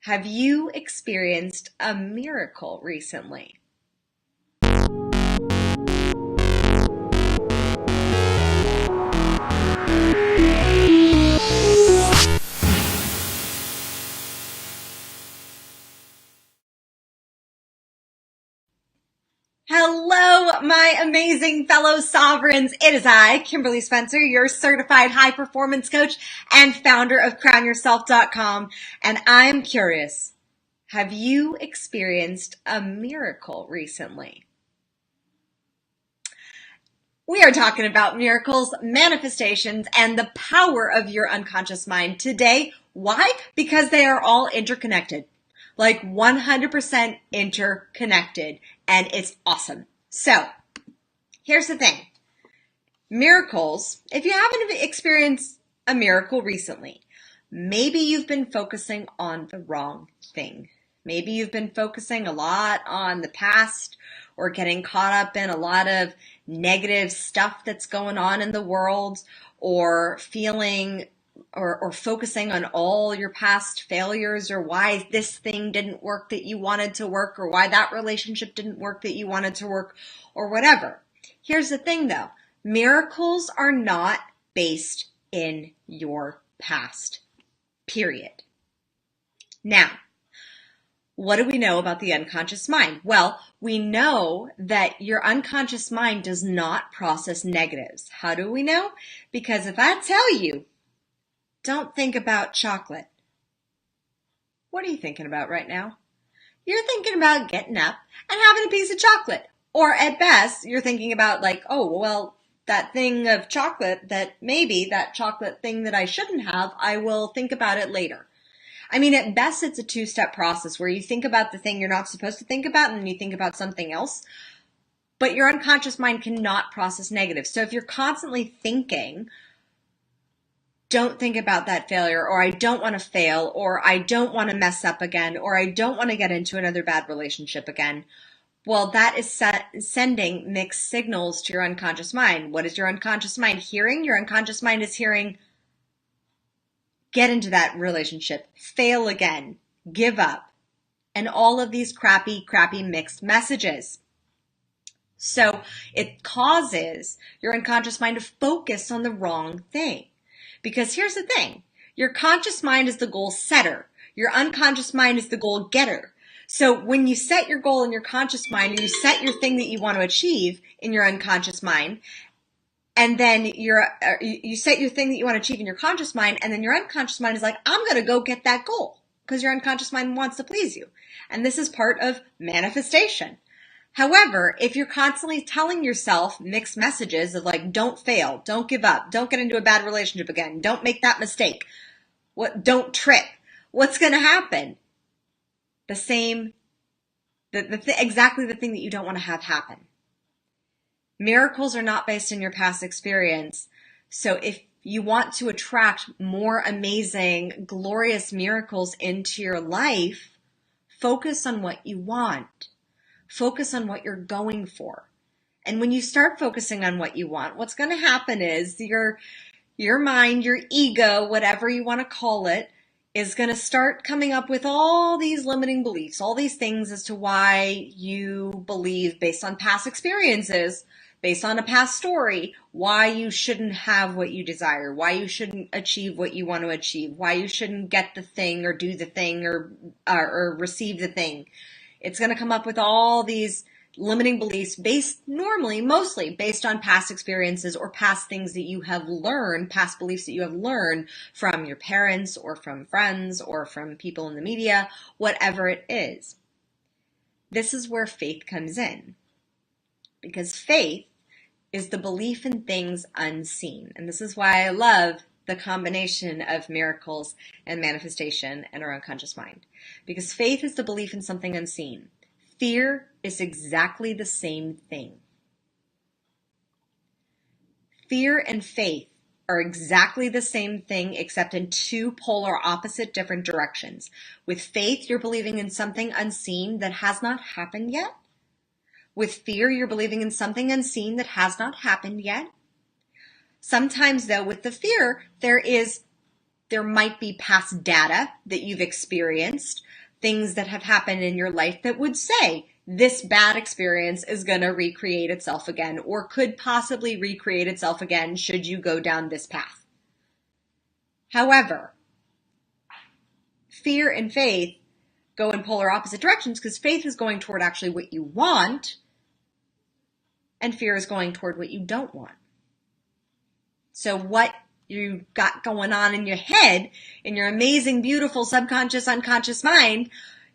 Have you experienced a miracle recently? Hello, my amazing fellow sovereigns. It is I, Kimberly Spencer, your certified high performance coach and founder of crownyourself.com. And I'm curious, have you experienced a miracle recently? We are talking about miracles, manifestations, and the power of your unconscious mind today. Why? Because they are all interconnected, like 100% interconnected, and it's awesome. So here's the thing. Miracles, if you haven't experienced a miracle recently, maybe you've been focusing on the wrong thing. Maybe you've been focusing a lot on the past or getting caught up in a lot of negative stuff that's going on in the world, or feeling or focusing on all your past failures, or why this thing didn't work that you wanted to work, or why that relationship didn't work that you wanted to work, or whatever. Here's the thing though. Miracles are not based in your past, period. Now, what do we know about the unconscious mind? Well, we know that your unconscious mind does not process negatives. How do we know? Because if I tell you, don't think about chocolate, what are you thinking about right now? You're thinking about getting up and having a piece of chocolate. Or at best, you're thinking about like, oh, well, that thing of chocolate that maybe that chocolate thing that I shouldn't have, I will think about it later. I mean, at best, it's a two-step process where you think about the thing you're not supposed to think about and then you think about something else. But your unconscious mind cannot process negative. So if you're constantly thinking, don't think about that failure, or I don't want to fail, or I don't want to mess up again, or I don't want to get into another bad relationship again, well, that is sending mixed signals to your unconscious mind. What is your unconscious mind hearing? Your unconscious mind is hearing, get into that relationship, fail again, give up, and all of these crappy mixed messages. So it causes your unconscious mind to focus on the wrong thing. Because here's the thing, your conscious mind is the goal setter. Your unconscious mind is the goal getter. So when you set your goal in your conscious mind, and you set your thing that you want to achieve in your unconscious mind, and then you set your thing that you want to achieve in your conscious mind, and then your unconscious mind is like, I'm going to go get that goal, because your unconscious mind wants to please you. And this is part of manifestation. However, if you're constantly telling yourself mixed messages of like, don't fail, don't give up, don't get into a bad relationship again, don't make that mistake, don't trip, what's going to happen? Exactly the thing that you don't want to have happen. Miracles are not based in your past experience. So if you want to attract more amazing, glorious miracles into your life, focus on what you want. Focus on what you're going for. And when you start focusing on what you want, what's going to happen is your mind, your ego, whatever you want to call it, is going to start coming up with all these limiting beliefs, all these things as to why you believe based on past experiences, based on a past story, why you shouldn't have what you desire, why you shouldn't achieve what you want to achieve, why you shouldn't get the thing or do the thing or receive the thing. It's going to come up with all these limiting beliefs mostly based on past experiences or past things that you have learned, past beliefs that you have learned from your parents or from friends or from people in the media, whatever it is. This is where faith comes in, because faith is the belief in things unseen. And this is why I love the combination of miracles and manifestation and our unconscious mind, because faith is the belief in something unseen. Fear is exactly the same thing. Fear and faith are exactly the same thing, except in two polar opposite different directions. With faith, you're believing in something unseen that has not happened yet. With fear, you're believing in something unseen that has not happened yet. Sometimes, though, with the fear, there is There might be past data that you've experienced, things that have happened in your life that would say this bad experience is going to recreate itself again, or could possibly recreate itself again should you go down this path. However, fear and faith go in polar opposite directions, because faith is going toward actually what you want, and fear is going toward what you don't want. So what you got going on in your head, in your amazing, beautiful subconscious, unconscious mind,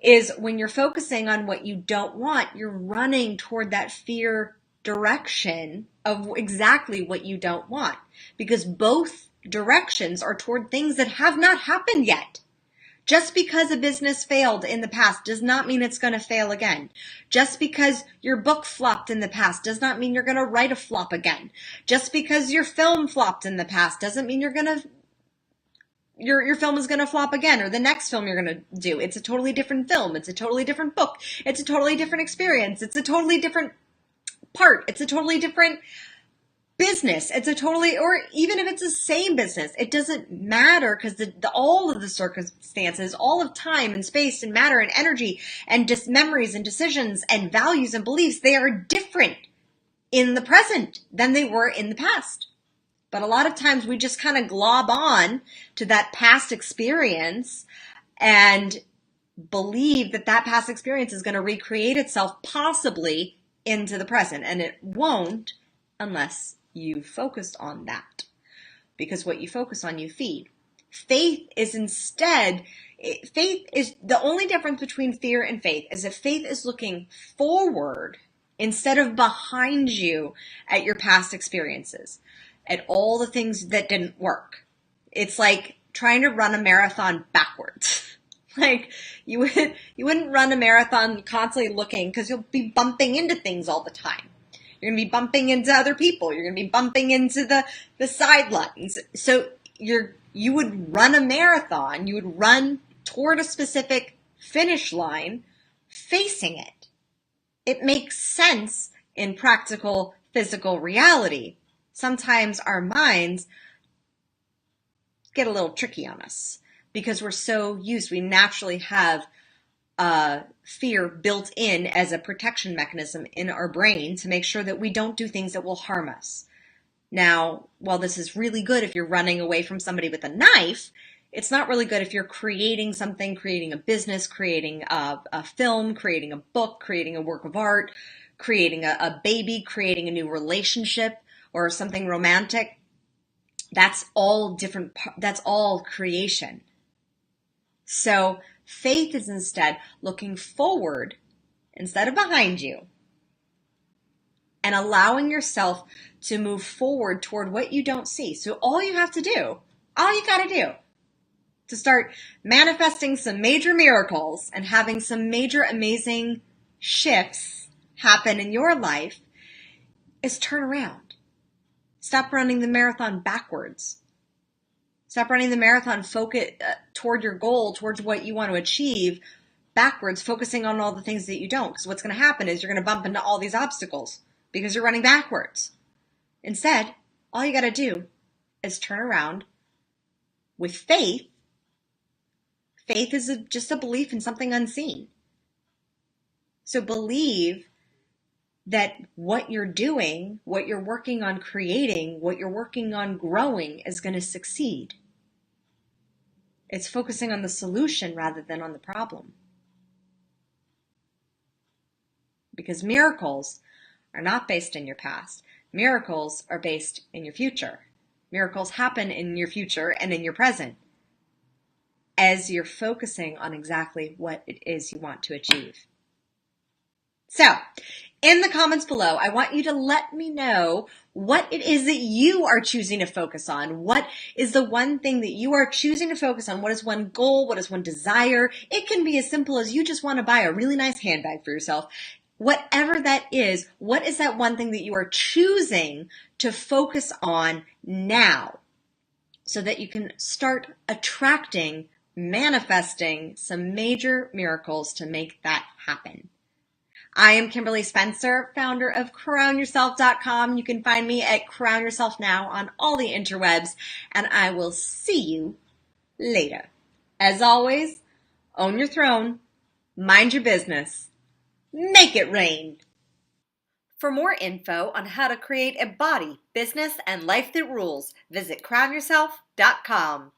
is when you're focusing on what you don't want, you're running toward that fear direction of exactly what you don't want, because both directions are toward things that have not happened yet. Just because a business failed in the past does not mean it's going to fail again. Just because your book flopped in the past does not mean you're going to write a flop again. Just because your film flopped in the past doesn't mean your film is going to flop again, or the next film you're going to do. It's a totally different film. It's a totally different book. It's a totally different experience. It's a totally different part. It's a totally different business. It's a totally, or even if it's the same business, it doesn't matter, because all of the circumstances, all of time and space and matter and energy and just memories and decisions and values and beliefs, they are different in the present than they were in the past. But a lot of times we just kind of glob on to that past experience and believe that that past experience is going to recreate itself possibly into the present, and it won't unless you focus on that, because what you focus on, you feed. Faith is the only difference between fear and faith is that faith is looking forward instead of behind you at your past experiences, at all the things that didn't work. It's like trying to run a marathon backwards. Like you wouldn't run a marathon constantly looking, because you'll be bumping into things all the time. You're going to be bumping into other people. You're going to be bumping into the sidelines. So you would run a marathon. You would run toward a specific finish line facing it. It makes sense in practical, physical reality. Sometimes our minds get a little tricky on us because we're so used. We naturally have fear built in as a protection mechanism in our brain to make sure that we don't do things that will harm us. Now, while this is really good if you're running away from somebody with a knife, it's not really good if you're creating something, creating a business, creating a film, creating a book, creating a work of art, creating a baby, creating a new relationship or something romantic. That's all different. That's all creation. So faith is instead looking forward instead of behind you, and allowing yourself to move forward toward what you don't see. So all you got to do to start manifesting some major miracles and having some major amazing shifts happen in your life is turn around. Stop running the marathon backwards. Stop running the marathon focus toward your goal, towards what you want to achieve, backwards, focusing on all the things that you don't. Because what's going to happen is you're going to bump into all these obstacles because you're running backwards. Instead, all you got to do is turn around with faith. Faith is just a belief in something unseen. So believe that what you're doing, what you're working on creating, what you're working on growing is going to succeed. It's focusing on the solution rather than on the problem. Because miracles are not based in your past. Miracles are based in your future. Miracles happen in your future and in your present as you're focusing on exactly what it is you want to achieve. So, in the comments below, I want you to let me know what it is that you are choosing to focus on. What is the one thing that you are choosing to focus on? What is one goal? What is one desire? It can be as simple as you just want to buy a really nice handbag for yourself. Whatever that is, what is that one thing that you are choosing to focus on now so that you can start attracting, manifesting some major miracles to make that happen? I am Kimberly Spencer, founder of crownyourself.com. You can find me at Crown Yourself Now on all the interwebs, and I will see you later. As always, own your throne, mind your business, make it rain. For more info on how to create a body, business, and life that rules, visit crownyourself.com.